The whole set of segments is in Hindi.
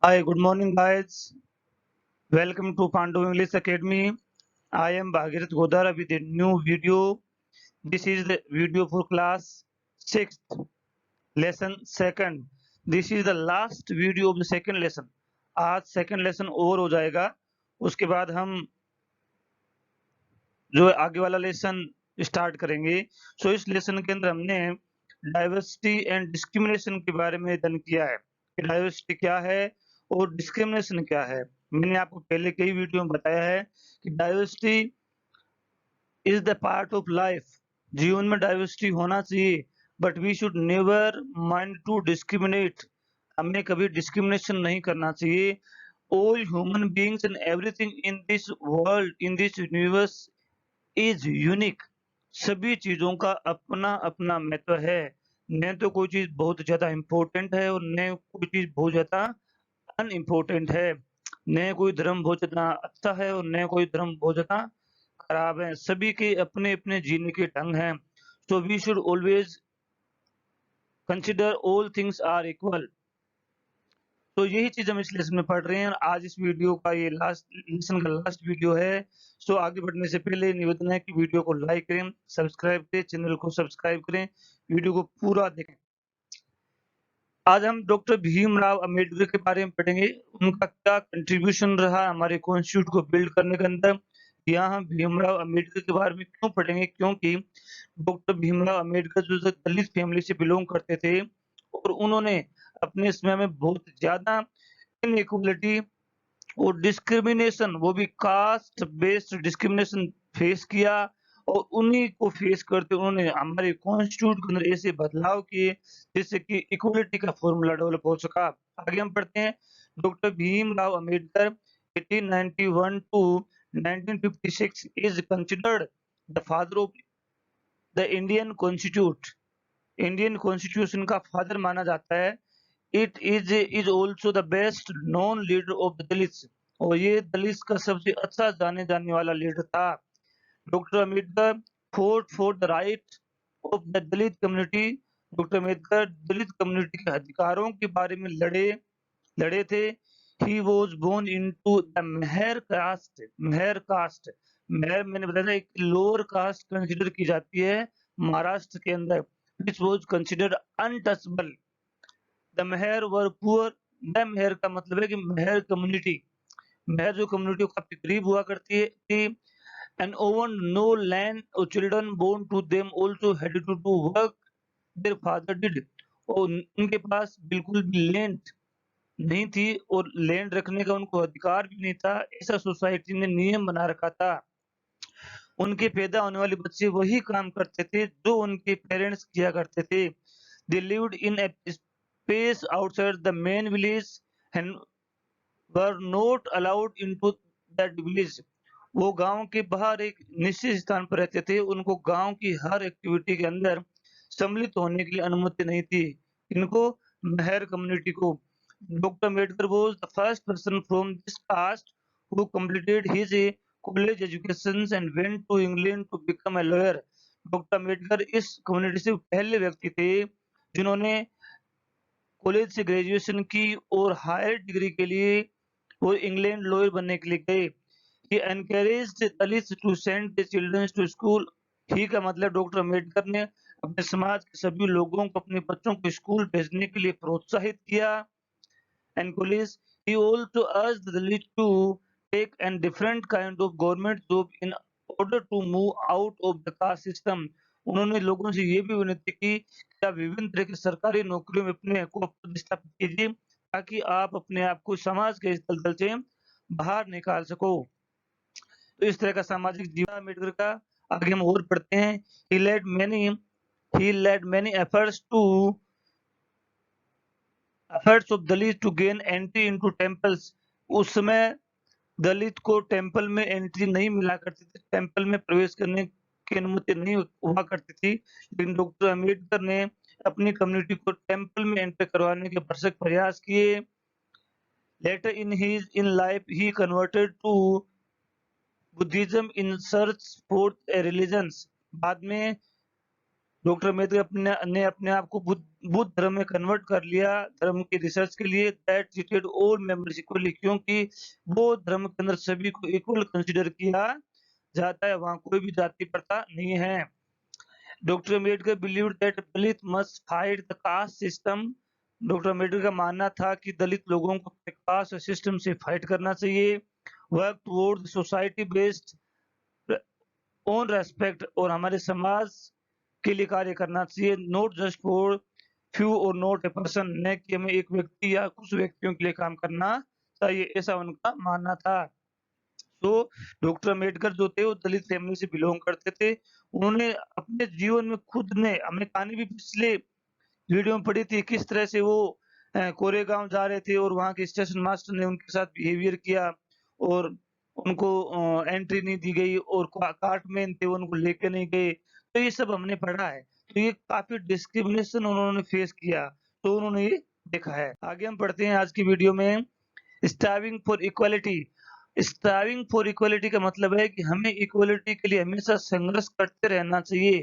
Hi, good morning, guys. Welcome to Pandu English Academy. I am Bhagirath Godara with a new video. This is the video for class 6th, lesson 2nd. This is the last video of the second lesson. आज second lesson over हो जाएगा. उसके बाद हम जो आगे वाला लेसन स्टार्ट करेंगे. सो इस लेसन के अंदर हमने डाइवर्सिटी एंड डिस्क्रिमिनेशन के बारे में अध्ययन किया है कि डाइवर्सिटी क्या है और डिस्क्रिमिनेशन क्या है. मैंने आपको पहले कई वीडियो में बताया है कि diversity is the part of life. जीवन में डाइवर्सिटी होना चाहिए, but we should never mind to discriminate. हमें कभी डिस्क्रिमिनेशन नहीं करना चाहिए. All human beings and everything in this world, in this universe is unique. सभी चीजों का अपना अपना महत्व है. न तो कोई चीज बहुत ज्यादा इंपॉर्टेंट है और न कोई चीज बहुत ज्यादा अनइम्पोर्टेंट है. न कोई धर्म बहुत ज्यादा अच्छा है और न कोई धर्म बहुत ज्यादा खराब है. सभी के अपने अपने जीने के ढंग हैं. So we should always consider all things are equal. तो यही चीज हम इस लेसन में पढ़ रहे हैं. आज इस वीडियो का ये लेसन का लास्ट वीडियो है. सो आगे बढ़ने से पहले निवेदन है कि वीडियो को लाइक करें, सब्सक्राइब करें, चैनल को सब्सक्राइब करें, वीडियो को पूरा देखें. आज हम डॉक्टर भीमराव अंबेडकर के बारे में पढ़ेंगे. उनका क्या कंट्रीब्यूशन रहा हमारे कॉन्स्टिट्यूट को बिल्ड करने के अंदर. यहाँ हम भीमराव अंबेडकर के बारे में क्यों पढ़ेंगे, क्योंकि डॉक्टर भीमराव अंबेडकर जो दलित फैमिली से बिलोंग करते थे और उन्होंने अपने समय में बहुत ज्यादा इनइक्वालिटी और डिस्क्रिमिनेशन, वो भी कास्ट बेस्ड डिस्क्रिमिनेशन फेस किया. और उन्हीं को फेस करते उन्होंने हमारे कॉन्स्टिट्यूट के अंदर ऐसे बदलाव किए जिससे कि इक्वलिटी का फॉर्मूला डेवलप हो सका. आगे हम पढ़ते हैं. Doctor Bhimrao Ambedkar 1891 to 1956 is considered the father of the Indian constitute. Indian constitution का फादर माना जाता है. It is also the best known leader of the Dalits. और ये दलित का सबसे अच्छा जाने जाने वाला लीडर था. Doctor Ambedkar fought for the right of the Dalit community. Doctor Ambedkar Dalit community के अधिकारों के बारे में लड़े थे. He was born into the Mahar caste. Mahar मैंने बताया था, एक लोअर कास्ट कंसिडर की जाती है महाराष्ट्र के अंदर, which was considered untouchable. The Mahar were poor. The Mahar का मतलब है कि मेहर कम्युनिटी, मेहर जो कम्युनिटी काफी गरीब हुआ करती थी. and owned no land, or children born to them also had to do work their father did. और उनके पास बिल्कुल भी लैंड नहीं थी और लैंड रखने का उनको अधिकार भी नहीं था. ऐसा सोसाइटी ने नियम बना रखा था. उनके पैदा होने वाले बच्चे वही काम करते थे जो उनके पेरेंट्स किया करते थे. They lived in a space outside the main village and were not allowed into that village. वो गांव के बाहर एक निश्चित स्थान पर रहते थे. उनको गांव की हर एक्टिविटी के अंदर सम्मिलित होने की अनुमति नहीं थी. इनको मेहर कम्युनिटी को. Doctor Ambedkar was the first person from this caste who completed his college education and went to England to become a lawyer. Doctor Ambedkar इस कम्युनिटी से पहले व्यक्ति थे जिन्होंने कॉलेज से ग्रेजुएशन की और हायर डिग्री के लिए वो इंग्लैंड लॉयर बनने के लिए गए. He encouraged Dalits to send their children to school. ही का मतलब डॉक्टर अम्बेडकर ने अपने समाज के सभी लोगों को अपने बच्चों को स्कूल भेजने के लिए प्रोत्साहित किया. Encouraged. He also urged the Dalits to take a different kind of government job in order to move out of the caste system. उन्होंने लोगों से ये भी विनती की कि आप विभिन्न तरह की सरकारी नौकरियों में अपने को प्रतिष्ठापित कीजिए ताकि आप अपने आप को समाज के इस दलदल से बाहर निकाल सको. तो इस तरह का सामाजिक जीवन अम्बेडकर का. आगे हम और पढ़ते हैं. he led many efforts of Dalit to gain entry into temples. उस समय दलित को टेंपल में एंट्री नहीं मिला करती थी, टेंपल में प्रवेश करने की अनुमति नहीं हुआ करती थी. लेकिन डॉक्टर अम्बेडकर ने अपनी कम्युनिटी को टेंपल में एंट्री करवाने के भरसक प्रयास किए. Later in life he converted to Buddhism in search for a religions. बाद में डॉक्टर अम्बेडकर ने अपने आप को बुद्ध बुद्ध धर्म में कन्वर्ट कर लिया धर्म की रिसर्च के लिए, that treated all members equally, क्योंकि बौद्ध धर्म के अंदर सभी को इक्वल कंसीडर किया जाता है, वहाँ कोई भी जाति प्रथा नहीं है। Doctor Ambedkar believed that Dalit must fight the caste system. Doctor Ambedkar का मानना था कि दलित लोगों को कास्ट सिस्टम से फाइट करना चाहिए, work toward society based on respect, और हमारे समाज के लिए कार्य करना चाहिए, नॉट जस्ट फॉर फ्यू और नॉट ए पर्सन, न कि हमें एक व्यक्ति या कुछ व्यक्तियों के लिए काम करना चाहिए, ऐसा उनका मानना था। तो डॉक्टर अम्बेडकर जो थे वो दलित फैमिली से बिलोंग करते थे। उन्होंने अपने जीवन में खुद ने, हमने कहानी भी पिछले वीडियो में पढ़ी थी, किस तरह से वो कोरेगांव जा रहे थे और वहाँ के स्टेशन मास्टर ने उनके साथ बिहेवियर किया और उनको एंट्री नहीं दी गई, और कार्टमैन थे वो उनको लेके नहीं गए। तो ये सब हमने पढ़ा है। तो ये काफ़ी डिस्क्रिमिनेशन उन्होंने फेस किया, तो उन्होंने ये देखा है। आगे हम पढ़ते हैं आज की वीडियो में, striving for equality. Striving for equality का मतलब है कि हमें इक्वालिटी के लिए हमेशा संघर्ष करते रहना चाहिए।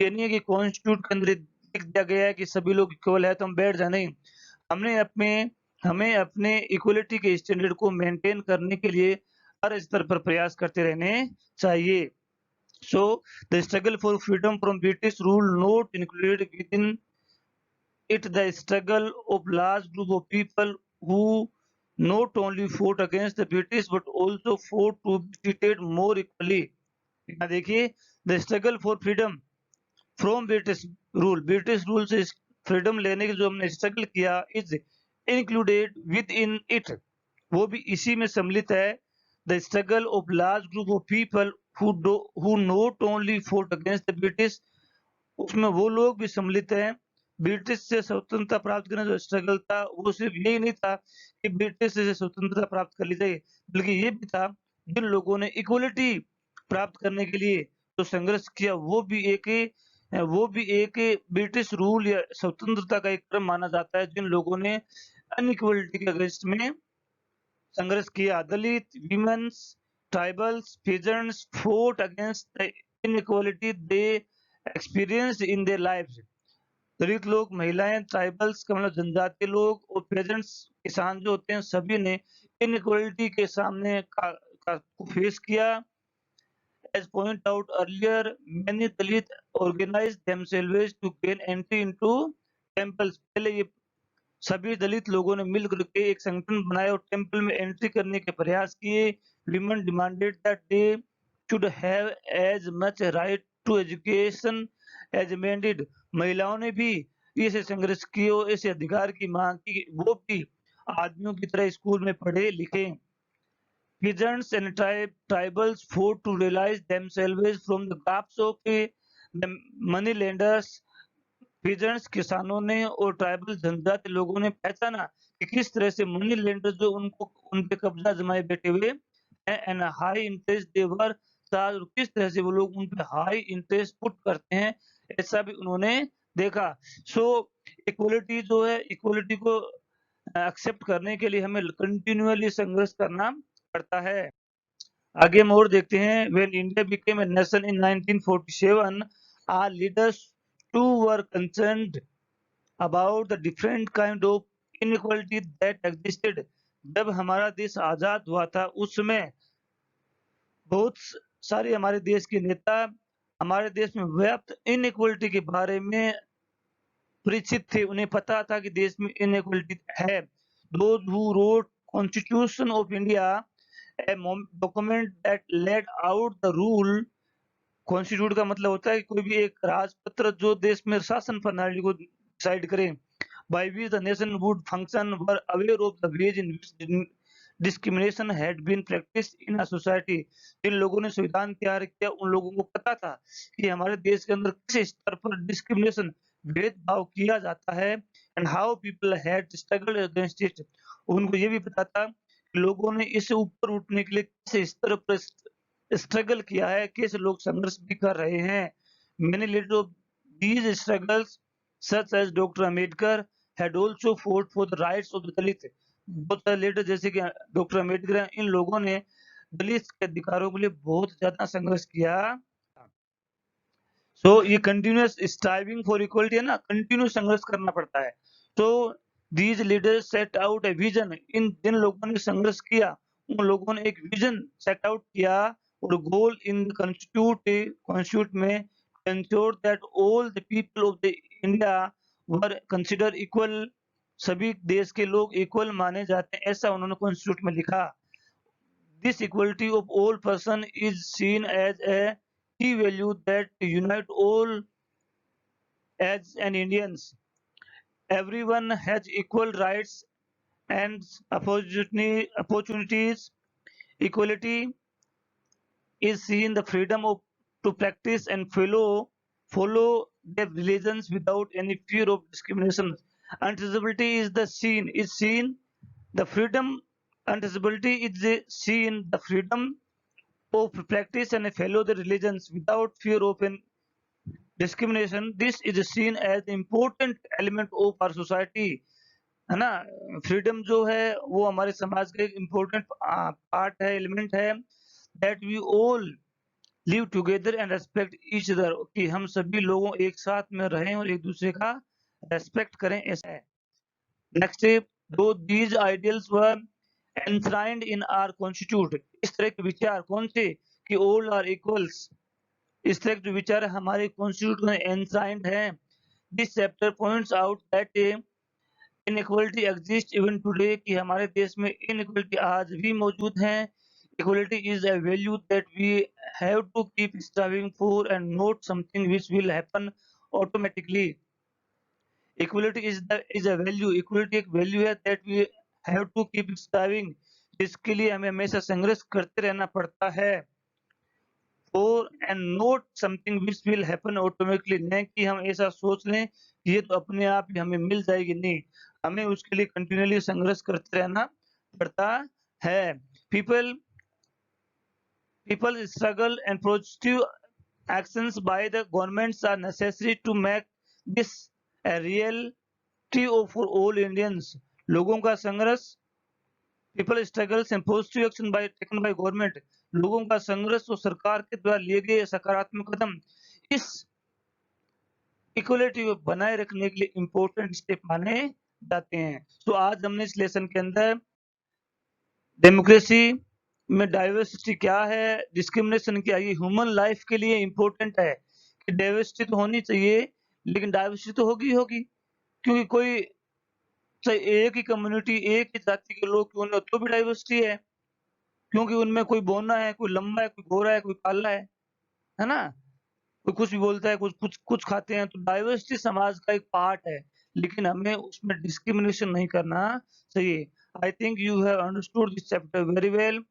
ये नहीं है कि कॉन्स्टिट्यूट के अंदर लिख दिया गया है कि सभी लोग इक्वल है तो हम बैठ जाए, नहीं। हमें अपने इक्वालिटी के स्टैंडर्ड को मेंटेन करने के लिए हर स्तर पर प्रयास करते रहने चाहिए। So the struggle for freedom from British rule not included within it the struggle of large group of people who not only fought against the British but also fought to be treated more equally। यहाँ देखिए, the struggle for freedom from British rule से फ्रीडम लेने की जो हमने स्ट्रगल किया is included within it, वो भी इसी में सम्मिलित है। The struggle of large group of people who not only fought against the British, उसमें वो लोग भी सम्मिलित हैं। ब्रिटिश से स्वतंत्रता प्राप्त करने जो स्ट्रगल था वो सिर्फ यही नहीं था कि ब्रिटिश से स्वतंत्रता प्राप्त कर ली जाए, बल्कि ये भी था जिन लोगों ने इक्वलिटी प्राप्त करने के लिए जो संघर्ष किया वो भी एक ब्रिटिश रूल या स्वतंत्रता का एक क्रम माना जाता है, जिन लोगों ने अनइक्वलिटी के अगेंस्ट में संघर्ष किया। Dalit, womens, tribals, peasants fought against the inequality they experienced in their lives। Dalit लोग, महिलाएं, ट्राइबल्स का मतलब जनजातीय लोग, और पेजेंट्स किसान जो होते हैं, सभी ने इनइक्वालिटी के सामने का फेस किया। As point out earlier, many Dalit organized themselves to gain entry into temples। पहले ये सभी दलित लोगों ने मिलकर के एक संगठन बनाया और टेंपल में एंट्री करने के प्रयास किए। Women demanded that they should have as much right to education as men did। महिलाओं ने भी इसे संघर्ष किए और इस अधिकार की मांग की कि वो भी आदमियों की तरह स्कूल में पढ़े लिखे। Peasants and tribals fought to realize themselves from the grasp of the money lenders। Peasants किसानों ने और ट्राइबल जनजाति लोगों ने पहचाना कि किस तरह से मनी लेंडर जो उनको उन पे कब्जा जमाए बैठे हुए and high interest they were charge, किस तरह से वो लोग उन पे हाई इंटरेस्ट पुट करते हैं, ऐसा भी उन्होंने देखा। सो इक्वलिटी जो है, इक्वलिटी को एक्सेप्ट करने के लिए हमें कंटिन्यूअली संघर्ष करना पड़ता है। आगे हम और देखते हैं, when India became a nation in 1947, our leaders too were concerned about the different kind of inequality that existed। जब हमारा देश आजाद हुआ था उस समय बहुत सारे हमारे देश के नेता हमारे देश में व्याप्त इनइक्वलिटी के बारे में परिचित थे, उन्हें पता था कि देश में इनइक्वलिटी है। Those who wrote Constitution of India, a document that laid out the rule। Constitute का मतलब होता है कि कोई भी एक राजपत्र जो देश में शासन प्रणाली को डिसाइड करे। by which the nation would function, were aware of the ways in which discrimination had been practiced in a society। जिन लोगों ने संविधान तैयार किया उन लोगों को पता था कि हमारे देश के अंदर किस स्तर पर डिस्क्रिमिनेशन भेदभाव किया जाता है and how people had struggled against it. उनको ये भी पता था कि लोगों ने इससे ऊपर उठने के लिए किस स्तर पर स्ट्रगल किया है, कैसे लोग संघर्ष भी कर रहे हैं। Many leaders of these struggles such as Dr. Ambedkar had also fought for the rights of the Dalit। बहुत सारे लीडर जैसे कि डॉक्टर अम्बेडकर हैं, इन लोगों ने दलित के अधिकारों के लिए बहुत ज्यादा संघर्ष किया। सो ये कंटिन्यूअस स्ट्राइविंग फॉर इक्वलिटी है ना, कंटिन्यूअस संघर्ष करना पड़ता है। तो these leaders set out a vision, इन जिन लोगों ने संघर्ष किया उन लोगों ने एक विजन सेट आउट किया और गोल इन कॉन्स्टिट्यूट में ensure that all the people of the India were consider equal, सभी देश के लोग इक्वल माने जाते हैं, ऐसा उन्होंने कॉन्स्टिट्यूट में लिखा। This equality of all person is seen as a key value that unite all as an Indians. Everyone has equal rights and opportunities. Equality is seen the freedom of to practice and follow their religions without any fear of discrimination. Untouchability is seen the freedom. Untouchability is seen the freedom of practice and follow the religions without fear of an discrimination. This is seen as important element of our society, है ना। फ्रीडम जो है वो हमारे समाज का एक इम्पोर्टेंट पार्ट है, एलिमेंट है। That we all live together and respect each other, कि हम सभी लोगों एक साथ में रहें और एक दूसरे का रेस्पेक्ट करें, ऐसा है। Next, do these ideals were enshrined in our constitute, इस तरह के विचार कौन से, कि ऑल आर इक्वल्स, इस तरह के जो विचार हमारे कॉन्स्टिट्यूट में एनश्राइंड है। This chapter points out that inequality exist even today, कि हमारे देश में इनइक्वालिटी आज भी मौजूद है। Equality is a value that we have to keep striving for and not something which will happen automatically. Equality is a value, equality एक वैल्यू है that we have to keep striving, जिसके लिए हमें हमेशा संघर्ष करते रहना पड़ता है। और and not something which will happen automatically, नहीं कि हम ऐसा सोच लें कि ये तो अपने आप ही हमें मिल जाएगी, नहीं, हमें उसके लिए कंटिन्यूअली संघर्ष करते रहना पड़ता है। People struggle and positive actions by the governments are necessary to make this a reality for all Indians. लोगों का संघर्ष, people struggles and positive action by taken by government, लोगों का संघर्ष और सरकार के द्वारा लिए गए सकारात्मक कदम इस इक्वलिटी को बनाए रखने के लिए इंपॉर्टेंट स्टेप माने जाते हैं। तो आज हमने इस लेसन के अंदर डेमोक्रेसी में डाइवर्सिटी क्या है, डिस्क्रिमिनेशन क्या है, ये ह्यूमन लाइफ के लिए इंपॉर्टेंट है कि डाइवर्सिटी तो होनी चाहिए, लेकिन डाइवर्सिटी तो होगी, क्योंकि कोई चाहे एक ही कम्युनिटी, एक ही जाति के लोग क्यों न, तो भी डाइवर्सिटी है, क्योंकि उनमें कोई बौना है, कोई लंबा है, कोई गोरा है, कोई काला है ना? कोई कुछ भी बोलता है, कुछ खाते हैं, तो डाइवर्सिटी समाज का एक पार्ट है, लेकिन हमें उसमें डिस्क्रिमिनेशन नहीं करना चाहिए। I think you have understood this chapter very well.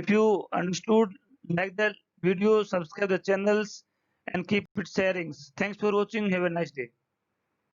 If you understood, like the video, subscribe the channels and keep it sharing. Thanks for watching. Have a nice day.